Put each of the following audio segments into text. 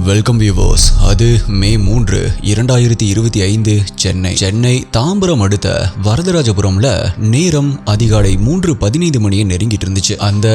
Welcome viewers. அது மே 3, 2025 சென்னை தாம்பரம் அடுத்த வரதராஜபுரம்ல நேரம் அதிகாலை 3:15 மணியை நெருங்கிட்டு இருந்துச்சு. அந்த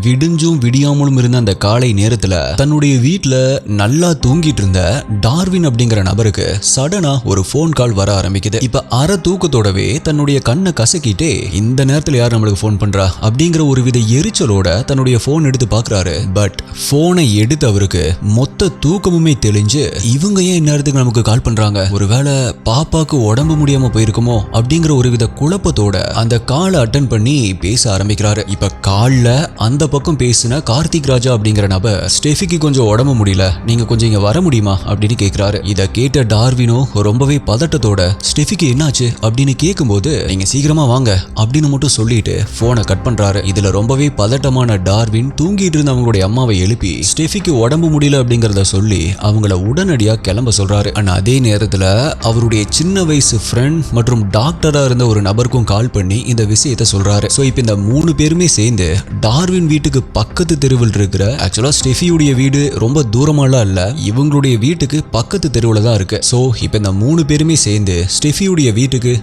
விடிஞ்சும் விடியாமலும் இருந்த அந்த காலை நேரத்துல தன்னுடைய வீட்டுல நல்லா தூங்கிட்டு இருந்த டார்வின் அப்படிங்கிற நபருக்கு சடனா ஒரு போன் கால் வர ஆரம்பிக்குது. இப்ப அரை தூக்கத்தோடவே தன்னுடைய கண்ணை கசக்கிட்டே இந்த நேரத்துல யார் நம்மளுக்கு போன் பண்றா அப்படிங்கிற ஒரு வித எரிச்சலோட தன்னுடைய போன் எடுத்து பாக்குறாரு. பட் போனை எடுத்து அவருக்கு மொத்த தூக்கமுமே தெளிஞ்சு இவங்க ஏன் இந்நேரத்துக்கு நமக்கு கால் பண்றாங்க, ஒருவேளை பாப்பாக்கு உடம்பு முடியாம போயிருக்குமோ அப்படிங்கிற ஒரு வித குழப்பத்தோட அந்த காலை அட்டன் பண்ணி பேச ஆரம்பிக்கிறாரு. இப்ப கால்ல அந்த பக்கம் பேசின கார்த்திக் ராஜா அப்படிங்கிற நபர் ஸ்டெஃபிக்கு கொஞ்சம் உடம்பு முடியல, நீங்க கொஞ்சம் இங்க வர முடியுமா அப்படின்னு கேட்கிறாரு. இதை கேட்ட டார்வினோ ரொம்பவே பதட்டத்தோட ஸ்டெஃபிக்கு என்னாச்சு அப்படின்னு கேட்கும்போது நீங்க சீக்கிரமா வாங்க அப்படின்னு மட்டும் சொல்லிட்டு போனை கட் பண்றாரு. இதுல ரொம்பவே பதட்டமான டார்வின் தூங்கிட்டு இருந்த அவங்களுடைய அம்மாவை எழுப்பி ஸ்டெஃபிக்கு உடம்பு முடியல அப்படிங்கறத சொல்லி அவங்கள உடனடியா கிளம்ப சொல்றாரு. ஆனா அதே நேரத்துல அவருடைய சின்ன வயசு ஃப்ரெண்ட் மற்றும் டாக்டரா இருந்த ஒரு நபருக்கும் கால் பண்ணி இந்த விஷயத்தை சொல்றாரு. சோ இப்ப இந்த 3 பேருமே சேர்ந்து டார்வின் வீட்டுக்கு பக்கத்து தெருவில் இருக்கிற, ஆக்சுவலா ஸ்டெஃபியுடைய வீடு ரொம்ப தூரமாலாம் இல்ல, இவங்களுடைய வீட்டுக்கு பக்கத்து தெருவுல தான் இருக்கு. சோ இப்ப இந்த 3 பேருமே சேர்ந்து ஸ்டெஃபியுடைய வீட்டுக்கு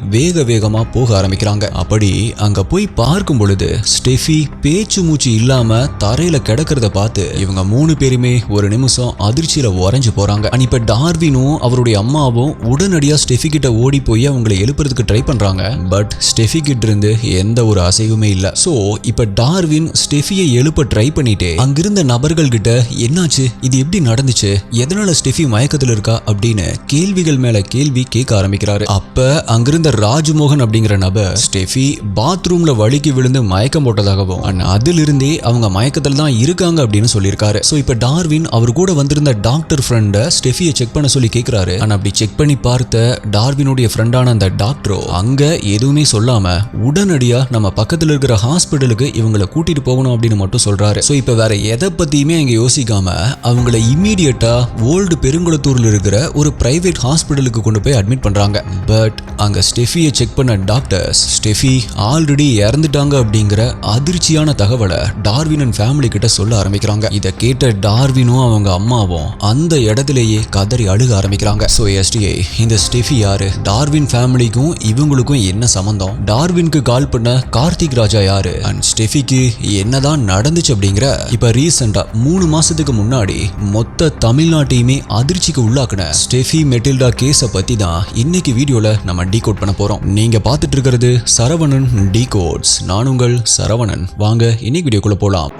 வேகமா போக ஆரம்பிக்கிறாங்க. அப்படி அங்க போய் பார்க்கும் பொழுது ஸ்டெஃபி பேச்சு மூச்சு இல்லாம தரையில கிடக்கிறத பார்த்து இவங்க 3 பேருமே ஒரு நிமிஷம் அதிர்ச்சியில உறைஞ்சு போறாங்க. இப்ப டார்வினும் அவருடைய அம்மாவும் உடனடியா ஸ்டெஃபி கிட்ட ஓடி போய் அவங்களை எழுப்புறதுக்கு ட்ரை பண்றாங்க. பட் ஸ்டெஃபி கிட்ட இருந்து எந்த ஒரு அசைவுமே இல்ல. சோ இப்ப டார்வின் ஸ்டெஃபியை எழுப்ப ட்ரை பண்ணிட்டு அங்கிருந்த நபர்கள் கிட்ட என்னாச்சு, இது எப்படி நடந்துச்சு, எதனால ஸ்டெஃபி மயக்கத்துல இருக்கா அப்படின்னு கேள்விகள் மேல கேள்வி கேட்க ஆரம்பிக்கிறாரு. அப்ப அங்கிருந்த ராஜ்மோகன் அப்படிங்கிற நபர் ஸ்டெஃபி பாத்ரூம்ல வழுக்கி விழுந்து மயக்கம் போட்டதாகவும் அதிலிருந்தே அவங்க மயக்கத்துல தான் இருக்காங்க அப்படின்னு சொல்லியிருக்காரு. சோ இப்ப டார்வின் அவர் கூட வந்திருந்த டாக்டர் ஃப்ரெண்ட ஸ்டெஃபியை செக் பண்ண சொல்லி கேட்கிறாரு. ஆனா அப்படி செக் பண்ணி பார்த்த டார்வினுடைய ஃப்ரெண்டான அந்த டாக்டரோ அங்க எதுவுமே சொல்லாம உடனடியா நம்ம பக்கத்துல இருக்கிற ஹாஸ்பிட்டலுக்கு இவங்களை கூட்டிட்டு போகணும் அப்படின்னு மட்டும் சொல்றாரு. சோ இப்ப வேற எதை பத்தியுமே அங்க யோசிக்காம அவங்களை இம்மீடியட்டா ஓல்டு பெருங்குளத்தூர்ல இருக்கிற ஒரு பிரைவேட் ஹாஸ்பிட்டலுக்கு கொண்டு போய் அட்மிட் பண்றாங்க. பட் அங்க ஸ்டெஃபியை செக் பண்ண டாக்டர்ஸ் ஸ்டெஃபி ஆல்ரெடி இறந்துட்டாங்க அப்படிங்கிற அதிர்ச்சியான தகவலை டார்வின் அண்ட் ஃபேமிலி கிட்ட சொல்ல ஆரம்பிக்கிறாங்க. இதை கேட்ட டார்வினும் அவங்க அம்மாவும் அந்த இடத்திலேயே கதறி அழுக ஆரம்பிக்கிறாங்க. சோ எஸ்டிஏ இந்த ஸ்டெஃபி யாரு, டார்வின் ஃபேமிலிக்கும் இவங்களுக்கும் என்ன சம்பந்தம், டார்வினுக்கு கால் பண்ண கார்த்திக் ராஜா யாரு, அண்ட் ஸ்டெஃபிக்கு என்னதான் நடந்துச்சு அப்படிங்கிற இப்ப ரீசெண்டா 3 மாசத்துக்கு முன்னாடி மொத்த தமிழ்நாட்டையுமே அதிர்ச்சிக்கு உள்ளாக்குன ஸ்டெஃபி மெட்டில்டா கேஸ பத்தி தான் இன்னைக்கு வீடியோல நம்ம டீகோட் பண்ண போறோம். நீங்க பார்த்துட்டு இருக்கிறது சரவணன் டீகோட்ஸ். நான் உங்கள் சரவணன். வாங்க இன்னைக்கு வீடியோக்குள்ள போலாம்.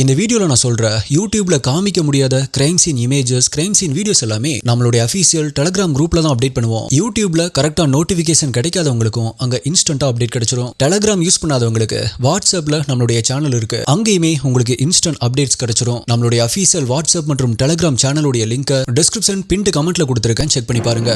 இந்த வீடியோல நான் சொல்ற யூடியூப்ல காமிக்க முடியாத crime scene images, crime scene videos எல்லாமே நம்மளுடைய அஃபீஷியல் டெலிகிராம் குரூப்ல தான் அப்டேட் பண்ணுவோம். யூடியூப்ல கரெக்டா நோட்டிபிகேஷன் கிடைக்காதவங்களுக்கும் அங்க இன்ஸ்டன்டா அப்டேட் கிடைச்சிரும். டெலிகிராம் யூஸ் பண்ணாதவங்களுக்கு வாட்ஸ்அப்ல நம்மளுடைய சேனல் இருக்கு, அங்கேயுமே உங்களுக்கு இன்ஸ்டன்ட் அப்டேட்ஸ் கிடைச்சிரும். நம்மளுடைய அஃபீஷியல் வாட்ஸ்அப் மற்றும் டெலிகிராம் சேனலுடைய லிங்க் டிஸ்கிரிப்ஷன் பின்ட் கமெண்ட்ல கொடுத்திருக்கேன், செக் பண்ணி பாருங்க.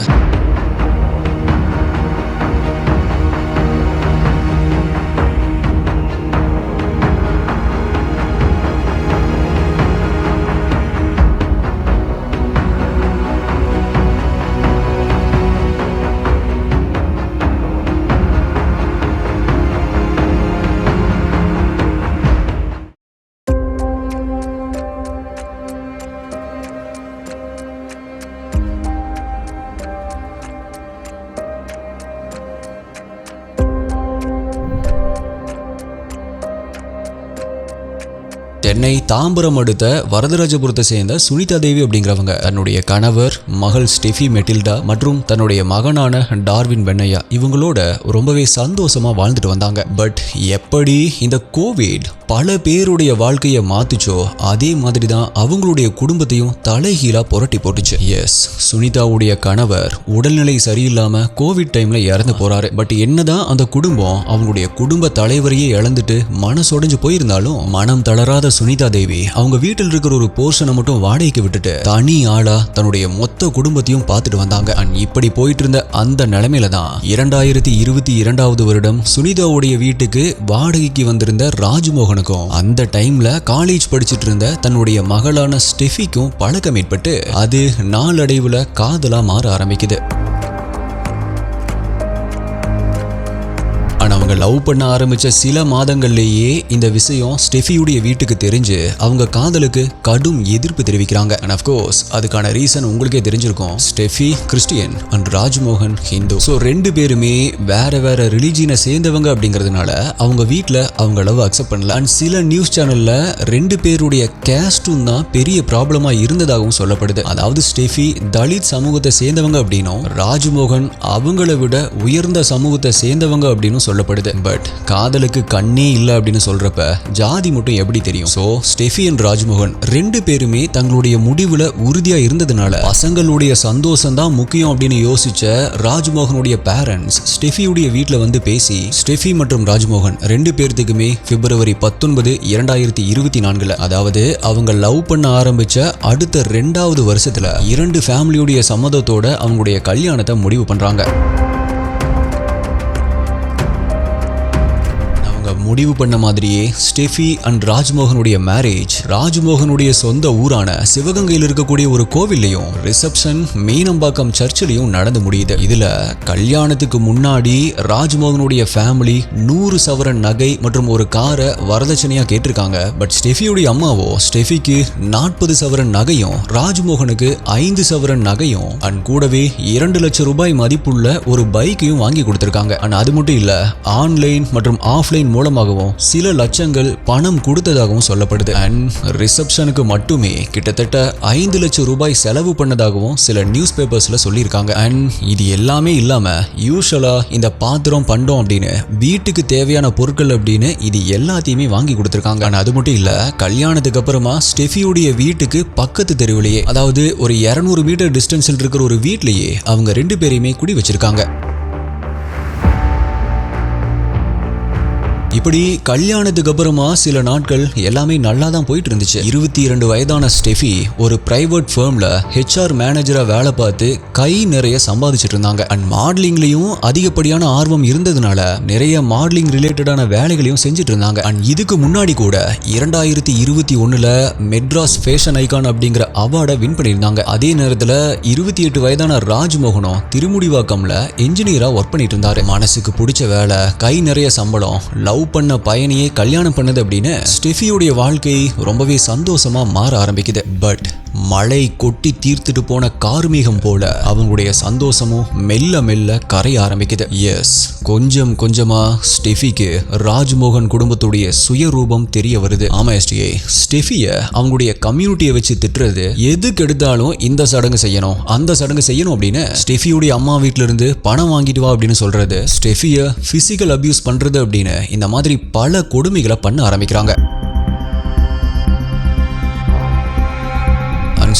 சென்னை தாம்பரம் அடுத்த வரதராஜபுரத்தை சேர்ந்த சுனிதா தேவி அப்படிங்கிறவங்க தன்னுடைய கணவர், மகள் ஸ்டெஃபி மெட்டில்டா மற்றும் தன்னுடைய மகனான டார்வின் வெண்ணையா இவங்களோட ரொம்பவே சந்தோஷமா வாழ்ந்துட்டு வந்தாங்க. பட் எப்படி இந்த கோவிட் பல பேருடைய வாழ்க்கையை மாத்துச்சோ அதே மாதிரி தான் அவங்களுடைய குடும்பத்தையும் தலைகீழா புரட்டி போட்டுச்சு. எஸ், சுனிதாவுடைய கணவர் உடல்நிலை சரியில்லாம கோவிட் டைம்ல இறந்து போறாரு. பட் என்னதான் அந்த குடும்பம் அவங்களுடைய குடும்ப தலைவரையே இழந்துட்டு மனசொடைஞ்சு போயிருந்தாலும் மனம் தளராத சுனிதா தேவி அவங்க வீட்டில் இருக்கிற ஒரு போர்ஷனை மட்டும் வாடகைக்கு விட்டுட்டு தனி ஆளா தன்னுடைய மொத்த குடும்பத்தையும் பார்த்துட்டு வந்தாங்க. இப்படி போயிட்டு இருந்த அந்த நிலைமையில தான் 2022 வருடம் சுனிதாவுடைய வீட்டுக்கு வாடகைக்கு வந்திருந்த ராஜ்மோகனுக்கும் அந்த டைம்ல காலேஜ் படிச்சுட்டு இருந்த தன்னுடைய மகளான ஸ்டெஃபிக்கும் பழக்கம் ஏற்பட்டு அது நாளடைவுல காதலா மாற ஆரம்பிக்குது. அவங்க லவ் பண்ண ஆரம்பிச்ச சில மாதங்கள்லேயே இந்த விஷயம் ஸ்டெஃபியுடைய வீட்டுக்கு தெரிஞ்சு அவங்க காதலுக்கு கடும் எதிர்ப்பு தெரிவிக்கிறாங்க. அண்ட் ஆஃப் கோர்ஸ் அதுக்கான ரீசன் உங்களுக்கே தெரிஞ்சிருக்கும். Steffi Christian and Rajmohan Hindu. So ரெண்டு பேருமே வேற வேற ரிலிஜியனை சேர்ந்தவங்க அப்படிங்கிறதுனால அவங்க வீட்டில் அவங்க லவ் அக்செப்ட் பண்ணல. அண்ட் சில நியூஸ் சேனல்ல ரெண்டு பேருடைய கேஸ்டும் தான் பெரிய ப்ராப்ளமா இருந்ததாகவும் சொல்லப்படுது. அதாவது ஸ்டெஃபி தலித் சமூகத்தை சேர்ந்தவங்க அப்படின்னும் ராஜ்மோகன் அவங்கள விட உயர்ந்த சமூகத்தை சேர்ந்தவங்க அப்படின்னு சொல்லப்படுது. பட் காதலுக்கு கண்ணே இல்ல அப்படின்னு சொல்றப்ப ஜாதி மட்டும் எப்படி தெரியும்? சோ ஸ்டெஃபி அண்ட் ராஜ்மோகன் ரெண்டு பேருமே தங்களுடைய முடிவுல உறுதியா இருந்ததுனால பசங்களுடைய சந்தோஷம் தான் முக்கியம் அப்படின்னு யோசிச்ச ராஜ்மோகனுடைய பேரண்ட்ஸ் ஸ்டெஃபியுடைய வீட்டுல வந்து பேசி ஸ்டெஃபி மற்றும் ராஜ்மோகன் ரெண்டு பேர்த்துக்குமே February 19, 2024 அதாவது அவங்க லவ் பண்ண ஆரம்பிச்ச அடுத்த 2வது வருஷத்துல இரண்டு ஃபேமிலியுடைய சம்மதத்தோட அவங்களுடைய கல்யாணத்தை முடிவு பண்றாங்க. முடிவு பண்ண மாதிரியே ஸ்டெஃபி அண்ட் ராஜ்மோகனுடைய மேரேஜ் ராஜ்மோகனுடைய சொந்த ஊரான சிவகங்கையில் இருக்கக்கூடிய ஒரு கோவில்லையும் ரிசப்ஷன் மீனம்பாக்கம் சர்ச்சிலையும் நடந்து முடியுது. இதுல கல்யாணத்துக்கு முன்னாடி ராஜ்மோகனுடைய ஃபேமிலி 100 சவரன் நகை மற்றும் ஒரு காரை வரதட்சணையா கேட்டிருக்காங்க. பட் ஸ்டெஃபியுடைய அம்மாவோ ஸ்டெஃபிக்கு 40 சவரன் நகையும் ராஜ்மோகனுக்கு 5 சவரன் நகையும் அண்ட் கூடவே 2 லட்சம் ரூபாய் மதிப்புள்ள ஒரு பைக்கையும் வாங்கி கொடுத்திருக்காங்க. அண்ட் அது மட்டும் இல்ல, ஆன்லைன் மற்றும் ஆஃப்லைன் மூலமாகவும் சில லட்சங்கள் பணம் கொடுத்ததாகவும் சொல்லப்படுது. அண்ட் ரிசப்ஷனுக்கு மட்டுமே கிட்டத்தட்ட 5 லட்சம் ரூபாய் செலவு பண்ணதாகவும் சில நியூஸ் பேப்பர்ஸ்ல சொல்லியிருக்காங்க. அண்ட் இது எல்லாமே இல்லாம யூஷுவலா இந்த பாத்திரம் பண்டம் அப்படின்னு வீட்டுக்கு தேவையான பொருட்கள் அப்படின்னு இது எல்லாத்தையுமே வாங்கி கொடுத்திருக்காங்க. அண்ட் அது மட்டும் இல்ல, கல்யாணத்துக்கு அப்புறமா ஸ்டெஃபியுடைய வீட்டுக்கு பக்கத்து தெருவிலேயே அதாவது ஒரு 200 மீட்டர் டிஸ்டன்ஸில் இருக்கிற ஒரு வீட்லயே அவங்க ரெண்டு பேரையுமே குடி வச்சிருக்காங்க. இப்படி கல்யாணத்துக்கு அப்புறமா சில நாட்கள் எல்லாமே நல்லா தான் போயிட்டு இருந்துச்சு. 22 வயதான ஸ்டெஃபி ஒரு பிரைவேட் ஃபர்ம்ல HR மேனேஜரா வேலை பார்த்து கை நிறைய சம்பாதிச்சிட்டு இருந்தாங்க. அண்ட் மாடலிங்லயும் அதிகப்படியான ஆர்வம் இருந்ததுனால நிறைய மாடலிங் ரிலேட்டடான வேலைகளையும் செஞ்சுட்டு இருந்தாங்க. அண்ட் இதுக்கு முன்னாடி கூட 2021 மெட்ராஸ் ஃபேஷன் ஐகான் அப்படிங்கிற அவார்டை வின் பண்ணியிருந்தாங்க. அதே நேரத்தில் 28 வயதான ராஜ்மோகனும் திருமுடிவாக்கம்ல என்ஜினியரா ஒர்க் பண்ணிட்டு இருந்தாரு. மனசுக்கு பிடிச்ச வேலை, கை நிறைய சம்பளம், லவ் பண்ண பயணியை கல்யாணம் பண்ணது அப்படின்னு ஸ்டெஃபியுடைய வாழ்க்கை ரொம்பவே சந்தோஷமா மாற ஆரம்பிக்குது. பட் மழை கொட்டி தீர்த்துட்டு போன கார்மேகம் போல அவங்களுடைய சந்தோஷமும் மெல்ல மெல்ல கரைய ஆரம்பிக்குது. எஸ், கொஞ்சம் கொஞ்சமா ஸ்டெஃபிக்கு ராஜ்மோகன் குடும்பத்துடைய சுயரூபம் தெரிய வருது. ஆமா எஸ்டிஏ, ஸ்டெஃபிய அவங்களுடைய கம்யூனிட்டியை வச்சு திட்டுறது, எதுக்கு எடுத்தாலும் இந்த சடங்கு செய்யணும் அந்த சடங்கு செய்யணும் அப்படின்னு ஸ்டெஃபியுடைய அம்மா வீட்டுல இருந்து பணம் வாங்கிட்டு வா அப்படின்னு சொல்றது, ஸ்டெஃபிய பிசிக்கல் அபியூஸ் பண்றது அப்படின்னு இந்த மாதிரி பல கொடுமைகளை பண்ண ஆரம்பிக்கிறாங்க.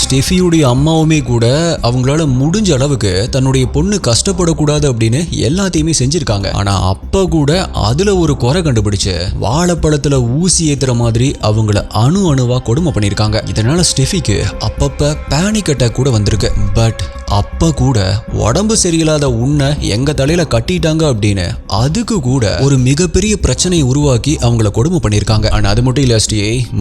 ஸ்டெஃபியுடைய அம்மாவுமே கூட அவங்களால முடிஞ்ச அளவுக்கு தன்னுடைய பொண்ணு கஷ்டப்படக்கூடாது அப்படின்னு எல்லாத்தையுமே செஞ்சிருக்காங்க. ஆனா அப்ப கூட அதுல ஒரு குறை கண்டுபிடிச்சு வாழைப்பழத்துல ஊசி ஏத்துற மாதிரி அவங்கள அணுவா கொடுமை பண்ணிருக்காங்க. இதனால ஸ்டெஃபிக்கு அப்பப்ப பேனிக் அட்டாக் கூட வந்திருக்கு. பட் அப்ப கூட உடம்பு சரியில்லாத உன்னை எங்க தலையில கட்டிட்டாங்க அப்படின்னு அதுக்கு கூட ஒரு மிகப்பெரிய பிரச்சனையை உருவாக்கி அவங்கள கொடுமை பண்ணிருக்காங்க. ஆனா அது மட்டும் இல்ல,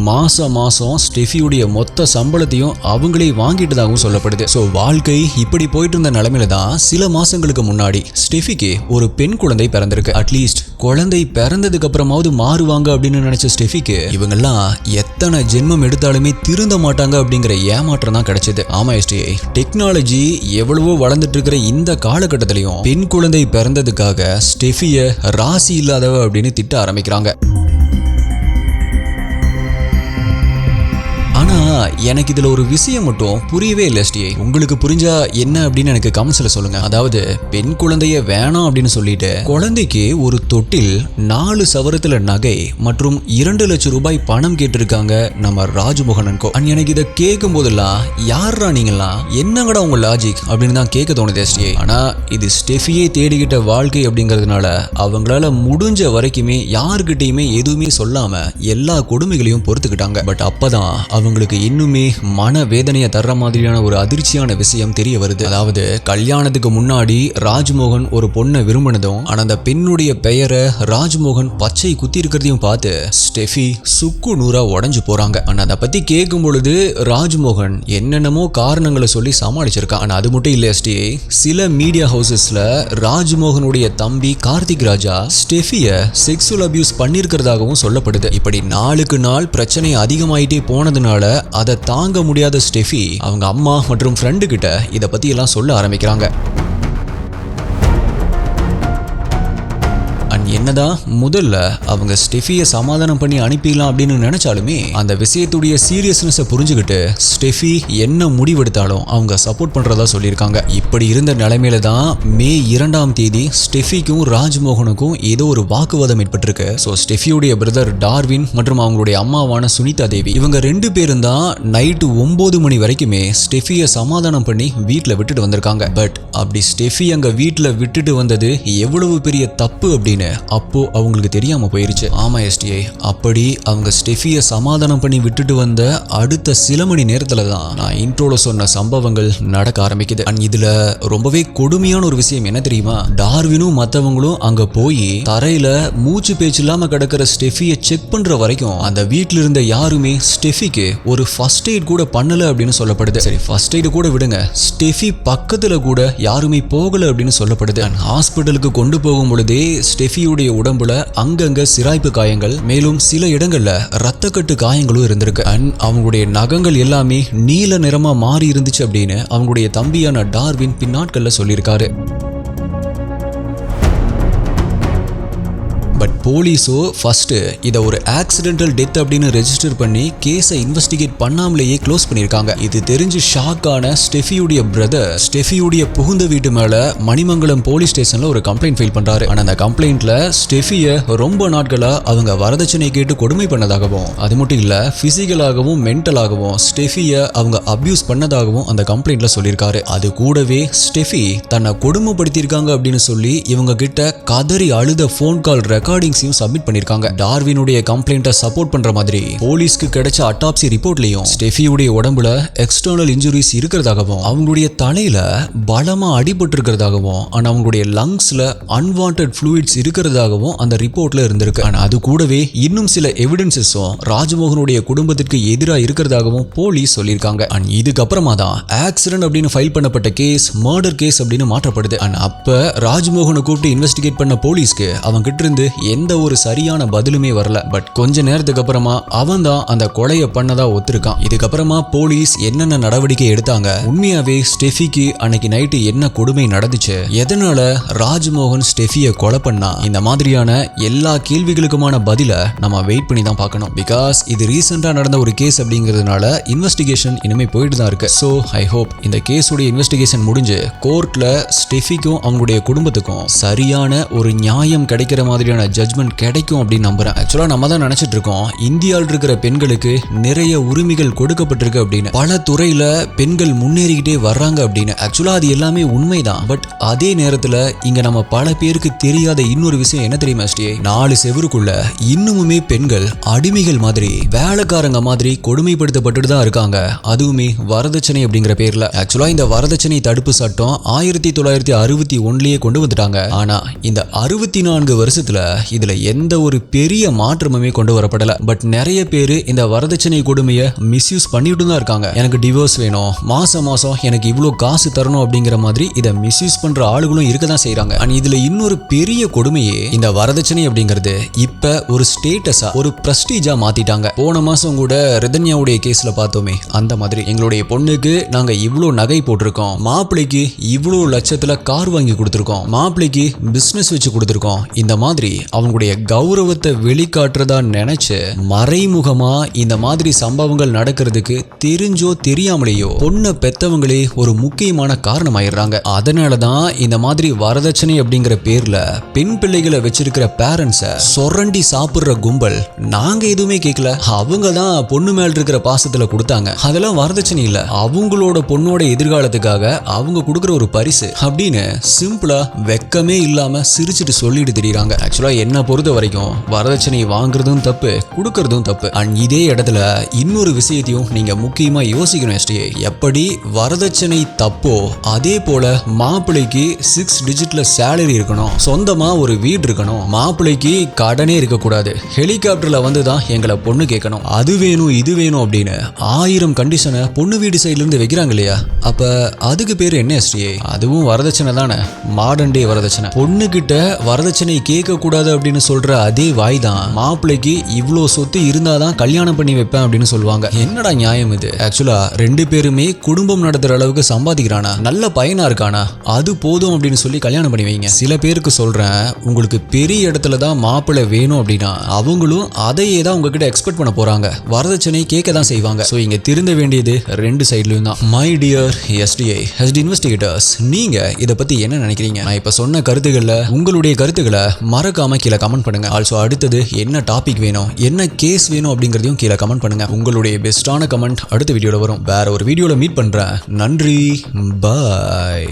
மாசம் மாசம் ஸ்டெஃபியுடைய மொத்த சம்பளத்தையும் அவங்களே வாங்கிட்டதாகவும் சொல்லப்படுது. சோ வாழ்க்கை இப்படி போயிட்டு இருந்த நிலைமையில தான் சில மாசங்களுக்கு முன்னாடி ஸ்டெஃபிக்கு ஒரு பெண் குழந்தை பிறந்திருக்கு. அட்லீஸ்ட் குழந்தை பிறந்ததுக்கு அப்புறமாவது மாறுவாங்க அப்படின்னு நினைச்ச ஸ்டெஃபிக்கு இவங்கெல்லாம் எத்தனை ஜென்மம் எடுத்தாலுமே திருந்த மாட்டாங்க அப்படிங்கிற ஏமாற்றம் தான் கிடைச்சது. ஆமா எஸ்டிஐ, டெக்னாலஜி எவ்வளவோ வளர்ந்துட்டு இருக்கிற இந்த காலகட்டத்திலையும் பெண் குழந்தை பிறந்ததுக்காக ஸ்டெஃபிய ராசி இல்லாதவ அப்படின்னு திட்ட ஆரம்பிக்கிறாங்க. ஆனா எனக்கு இதுல ஒரு விஷயம் மட்டும் புரியவே இல்லை எஸ்டிஏ. உங்களுக்கு புரிஞ்சா என்ன அப்படின்னு எனக்கு கமெண்ட்ஸ்ல சொல்லுங்க. அதாவது பெண் குழந்தைய வேணாம் அப்படின்னு சொல்லிட்டு குழந்தைக்கு ஒரு தொட்டில் 4 சவரத்துல நகை மற்றும் 2 லட்சம் ரூபாய் பணம் கேட்டிருக்காங்க நம்ம ராஜ்மோகன் கோ. எனக்கு இதை கேட்கும் போதெல்லாம் யாரா நீங்களாம், என்னங்கடா உங்க லாஜிக் அப்படின்னு தான் கேட்க தோணுது எஸ்டிஏ. ஆனா இது ஸ்டெஃபியே தேடிக்கிட்ட வாழ்க்கை அப்படிங்கிறதுனால அவங்களால முடிஞ்ச வரைக்குமே யாருக்கிட்டையுமே எதுவுமே சொல்லாம எல்லா கொடுமைகளையும் பொறுத்துக்கிட்டாங்க. பட் அப்பதான் அவங்களுக்கு இன்னுமே மன வேதனையை தர்ற மாதிரியான ஒரு அதிர்ச்சியான விஷயம் தெரிய வருது. அதாவது கல்யாணத்துக்கு முன்னாடி ராஜ்மோகன் ஒரு பொண்ணை விரும்பினதும், ஆனா அந்த பெண்ணுடைய பெயரை ராஜ்மோகன் பச்சை குத்தி இருக்கிறதையும் பார்த்து ஸ்டெஃபி சுக்கு நூறா உடைஞ்சு போறாங்க. ஆனா அதை பத்தி கேட்கும் பொழுது ராஜ்மோகன் என்னென்னமோ காரணங்களை சொல்லி சமாளிச்சிருக்கான். ஆனா அது மட்டும் இல்ல எஸ்டிஏ, சில மீடியா ஹவுசஸ்ல ராஜ்மோகனுடைய தம்பி கார்த்திக் ராஜா ஸ்டெஃபிய செக்ஸுவல் அபியூஸ் பண்ணிருக்கிறதாகவும் சொல்லப்படுது. இப்படி நாளுக்கு நாள் பிரச்சனை அதிகமாயிட்டே போனதுனால அதை தாங்க முடியாத ஸ்டெஃபி அவங்க அம்மா மற்றும் ஃப்ரெண்டு கிட்ட இதை பத்தி எல்லாம் சொல்ல ஆரம்பிக்கிறாங்க. என்னதான் முதல்ல அவங்க ஸ்டெஃபியை சமாதானம் பண்ணி அனுப்பிடலாம் அப்படின்னு நினைச்சாலுமே அந்த விஷயத்துடைய சீரியஸ்னஸை புரிஞ்சுக்கிட்டு ஸ்டெஃபி என்ன முடிவெடுத்தாலும் அவங்க சப்போர்ட் பண்றதா சொல்லியிருக்காங்க. இப்படி இருந்த நிலைமையில தான் மே 2ஆம் தேதி ஸ்டெஃபிக்கும் ராஜ்மோகனுக்கும் ஏதோ ஒரு வாக்குவாதம் ஏற்பட்டிருக்கு. ஸோ ஸ்டெஃபியுடைய பிரதர் டார்வின் மற்றும் அவங்களுடைய அம்மாவான சுனிதா தேவி இவங்க 2 பேரும் தான் நைட்டு 9 மணி வரைக்குமே ஸ்டெஃபியை சமாதானம் பண்ணி வீட்டில் விட்டுட்டு வந்திருக்காங்க. பட் அப்படி ஸ்டெஃபி அங்க வீட்டில் விட்டுட்டு வந்தது எவ்வளவு பெரிய தப்பு அப்படின்னு அப்போ அவங்களுக்கு தெரியாம போயிருச்சு. ஆமா எஸ்டிஏ, அப்படி அவங்க ஸ்டெஃபியை சமாதானம் பண்ணி விட்டுட்டு வந்த அடுத்த சில மணி நேரத்துல தான் நான் இன்ட்ரோல சொன்ன சம்பவங்கள் நடக்க ஆரம்பிக்குது. இதுல ரொம்பவே கொடுமையான ஒரு விஷயம் என்ன தெரியுமா, டார்வினும் மத்தவங்களும் அங்க போய் தரையில மூச்சு பேச்சு இல்லாம கிடக்கிற ஸ்டெஃபியை செக் பண்ற வரைக்கும் அந்த வீட்டுல இருந்த யாருமே ஸ்டெஃபிக்கு ஒரு ஃபர்ஸ்ட் எய்ட் கூட பண்ணல அப்படின்னு சொல்லப்படுது. சரி, ஃபர்ஸ்ட் எய்ட் கூட விடுங்க, ஸ்டெஃபி பக்கத்துல கூட யாருமே போகல அப்படின்னு சொல்லப்படுது. ஹாஸ்பிட்டலுக்கு கொண்டு போகும் பொழுதே ஸ்டெஃபியுடைய உடம்புல அங்கங்க சிராய்ப்பு காயங்கள், மேலும் சில இடங்கள்ல ரத்தக்கட்டு காயங்களும் இருந்திருக்கு. அவங்களுடைய நகங்கள் எல்லாமே நீல நிறமா மாறி இருந்துச்சு அப்படின்னு அவங்களுடைய தம்பியான டார்வின் பின்னாட்கள்ல சொல்லியிருக்காரு. பட் போலீஸோ ஃபர்ஸ்ட் இதை ஒரு ஆக்சிடென்டல் டெத் அப்படின்னு ரெஜிஸ்டர் பண்ணி கேஸை இன்வெஸ்டிகேட் பண்ணாமலேயே க்ளோஸ் பண்ணியிருக்காங்க. இது தெரிஞ்சு ஷாக்கான ஸ்டெஃபியுடைய பிரதர் ஸ்டெஃபியுடைய புகுந்த வீட்டு மேல மணிமங்கலம் போலீஸ் ஸ்டேஷன்ல ஒரு கம்ப்ளைண்ட் ஃபைல் பண்றாரு. ஆனா அந்த கம்ப்ளைண்ட்ல ஸ்டெஃபியை ரொம்ப நாட்களா அவங்க வரதட்சணை கேட்டு கொடுமை பண்ணதாகவும், அது மட்டும் இல்ல பிசிக்கலாகவும் மென்டலாகவும் ஸ்டெஃபியை அவங்க அபியூஸ் பண்ணதாகவும் அந்த கம்ப்ளைண்ட்ல சொல்லியிருக்காரு. அது கூடவே ஸ்டெஃபி தன்னை கொடுமைப்படுத்தியிருக்காங்க அப்படின்னு சொல்லி இவங்க கிட்ட கதறி அழுத போன் கால் ரெக்கார்டிங்ஸையும் சப்மிட் பண்ணிருக்காங்க. டார்வினுடைய கம்ப்ளைண்ட்டை சப்போர்ட் பண்ற மாதிரி போலீஸ்க்கு கிடைச்ச அட்டாப்சி ரிப்போர்ட்லயும் ஸ்டெஃபியுடைய உடம்புல எக்ஸ்டர்னல் இன்ஜுரிஸ் இருக்கிறதாகவும், அவங்களுடைய தலையில பலமா அடிபட்டு இருக்கிறதாகவும், ஆனா அவங்களுடைய லங்ஸ்ல அன்வான்டட் ஃப்ளூயிட்ஸ் இருக்கிறதாகவும் அந்த ரிப்போர்ட்ல இருந்திருக்கு. ஆனா அது கூடவே இன்னும் சில எவிடன்சஸும் ராஜ்மோகனுடைய குடும்பத்திற்கு எதிராக இருக்கிறதாகவும் போலீஸ் சொல்லியிருக்காங்க. இதுக்கப்புறமா தான் ஆக்சிடென்ட் அப்படின்னு ஃபைல் பண்ணப்பட்ட கேஸ் மர்டர் கேஸ் அப்படின்னு மாற்றப்படுது. அப்ப ராஜ்மோகனை கூப்பிட்டு இன்வெஸ்டிகேட் பண்ண போலீஸ்க்கு அவங்க கிட்ட இருந்து எந்த ஒரு சரியான பதிலுமே வரல. பட் கொஞ்ச நேரத்துக்கு அப்புறமா அவன் தான் அந்த கொலையை பண்ணதா ஒத்துருக்கான். இதுக்கப்புறமா போலீஸ் என்னென்ன நடவடிக்கை எடுத்தாங்க, உண்மையாவே ஸ்டெஃபிக்கு அன்னைக்கு நைட்டு என்ன கொடுமை நடந்துச்சு, எதனால ராஜ்மோகன் ஸ்டெஃபியை கொலை பண்ணா, இந்த மாதிரியான எல்லா கேள்விகளுக்குமான பதில நம்ம வெயிட் பண்ணி தான் பார்க்கணும். பிகாஸ் இது ரீசெண்டா நடந்த ஒரு கேஸ் அப்படிங்கிறதுனால இன்வெஸ்டிகேஷன் இனிமே போயிட்டு தான் இருக்கு. ஸோ ஐ ஹோப் இந்த கேஸோட இன்வெஸ்டிகேஷன் முடிஞ்சு கோர்ட்ல ஸ்டெஃபிக்கும் அவங்களுடைய குடும்பத்துக்கும் சரியான ஒரு நியாயம் கிடைக்கிற மாதிரியான ஜட்ஜ்மெண்ட் கிடைக்கும் அப்படின்னு நம்புறேன். ஆக்சுவலா நம்ம தான் நினைச்சிட்டு இருக்கோம் இந்தியாவில் இருக்கிற பெண்களுக்கு நிறைய உரிமைகள் கொடுக்கப்பட்டிருக்கு அப்படின்னு, பல துறையில பெண்கள் முன்னேறிக்கிட்டே வர்றாங்க அப்படின்னு. ஆக்சுவலா அது எல்லாமே உண்மைதான். பட் அதே நேரத்துல இங்க நம்ம பல பேருக்கு தெரியாத இன்னொரு விஷயம் என்ன தெரியுமா ஸ்டே, 4 செவருக்குள்ள இன்னுமுமே பெண்கள் அடிமைகள் மாதிரி வேலைக்காரங்க மாதிரி கொடுமைப்படுத்தப்பட்டு தான் இருக்காங்க. அதுவுமே வரதட்சணை அப்படிங்கிற பேர்ல. ஆக்சுவலா இந்த வரதட்சணை தடுப்பு சட்டம் 1961 கொண்டு வந்துட்டாங்க. ஆனா இந்த 64 வருஷத்துல இதுல எந்த ஒரு பெரிய மாற்றமுமே கொண்டு வரப்படல. பட் நிறைய பேரு இந்த வரதட்சணை கொடுமையை மிஸ்யூஸ் பண்ணிட்டு தான் இருக்காங்க. எனக்கு டிவோர்ஸ் வேணும், மாசம் மாசம் எனக்கு இவ்வளவு காசு தரணும் அப்படிங்கிற மாதிரி இதை மிஸ்யூஸ் பண்ற ஆளுகளும் இருக்க தான் செய்யறாங்க. இதுல இன்னொரு பெரிய கொடுமையே இந்த வரதட்சணை அப்படிங்கிறது இப்ப ஒரு ஸ்டேட்டஸா ஒரு பிரஸ்டீஜா மாத்திட்டாங்க. போன மாசம் கூட ரிதன்யாவுடைய கேஸ்ல பார்த்தோமே, அந்த மாதிரி எங்களுடைய பொண்ணுக்கு நாங்க இவ்வளவு நகை போட்டிருக்கோம், மாப்பிள்ளைக்கு இவ்வளவு லட்சத்துல கார் வாங்கி கொடுத்திருக்கோம், மாப்பிள்ளைக்கு பிசினஸ் வச்சு கொடுத்திருக்கோம், இந்த மாதிரி அவங்க அவங்களுடைய கௌரவத்தை வெளிக்காட்டுறதா நினைச்சு மறைமுகமா இந்த மாதிரி சம்பவங்கள் நடக்கிறதுக்கு தெரிஞ்சோ தெரியாமலேயோ பொண்ணை பெத்தவங்களே ஒரு முக்கியமான காரணம் ஆயிடுறாங்க. அதனாலதான் இந்த மாதிரி வரதட்சணை அப்படிங்கிற பேர்ல பெண் பிள்ளைகளை வச்சிருக்கிற பேரண்ட்ஸ சொரண்டி சாப்பிடுற கும்பல் நாங்க எதுவுமே கேட்கல, அவங்க தான் பொண்ணு மேல இருக்கிற பாசத்துல கொடுத்தாங்க, அதெல்லாம் வரதட்சணை இல்ல, அவங்களோட பொண்ணோட எதிர்காலத்துக்காக அவங்க கொடுக்குற ஒரு பரிசு அப்படின்னு சிம்பிளா வெக்கமே இல்லாம சிரிச்சுட்டு சொல்லிட்டு தெரியுறாங்க. ஆக்சுவலா என்ன பொறுத்த வரைக்கும் வரதட்சணை வாங்குறதும் தப்பு, கொடுக்கறதும் தப்பு. அண்ட் இதே இடத்துல இன்னொரு விஷயத்தையும் நீங்க முக்கியமா யோசிக்கணும். எப்படி வரதட்சணை தப்போ அதே போல மாப்பிள்ளைக்கு 6 டிஜிட்ல சேலரி இருக்கணும், சொந்தமா ஒரு வீடு இருக்கணும், மாப்பிள்ளைக்கு கடனே இருக்க கூடாது, ஹெலிகாப்டர்ல வந்து தான் எங்களை பொண்ணு கேட்கணும், அது வேணும் இது வேணும் அப்படின்னு 1000 கண்டிஷனை பொண்ணு வீடு சைடுல இருந்து வைக்கிறாங்க இல்லையா? அப்ப அதுக்கு பேரு என்ன எஸ்டிஏ? அதுவும் வரதட்சணை தானே, மாடர்ன் டே வரதட்சணை. பொண்ணு கிட்ட வரதட்சணை கேட்க கூடாது அப்படின்னு சொல்ற அதே வாய் தான் மாப்பிள்ளைக்கு இவ்வளோ சொத்து இருந்தாதான் கல்யாணம் பண்ணி வைப்பேன் அப்படின்னு சொல்லுவாங்க. என்னடா நியாயம் இது? ஆக்சுவலா 2 பேருமே குடும்பம் நடத்துற அளவுக்கு சம்பாதிக்கிறானா, நல்ல பையனா இருக்கானா, அது போதும் அப்படின்னு சொல்லி கல்யாணம் பண்ணி வைங்க. சில பேருக்கு சொல்றேன், உங்களுக்கு பெரிய இடத்துல தான் மாப்பிள்ளை வேணும் அப்படின்னா அவங்களும் அதையே தான் உங்ககிட்ட எக்ஸ்பெக்ட் பண்ண போறாங்க, வரதட்சணை கேட்க தான் செய்வாங்க. ஸோ இங்க திருந்த வேண்டியது 2 சைட்லயும் தான். மை டியர் எஸ்டிஐ இன்வெஸ்டிகேட்டர்ஸ், நீங்க இதை பத்தி என்ன நினைக்கிறீங்க? நான் இப்ப சொன்ன கருத்துக்களை உங்களுடைய கருத்துக்களை மறக்காம கீழே கமெண்ட் பண்ணுங்க. ஆல்சோ அடுத்தது என்ன டாபிக் வேணும், என்ன கேஸ் வேணும் அப்படிங்கறதையும் கீழே கமெண்ட் பண்ணுங்க. உங்களுடைய பெஸ்டான கமெண்ட் அடுத்த வீடியோல வரும். வேற ஒரு வீடியோல மீட் பண்றேன். நன்றி, பாய்.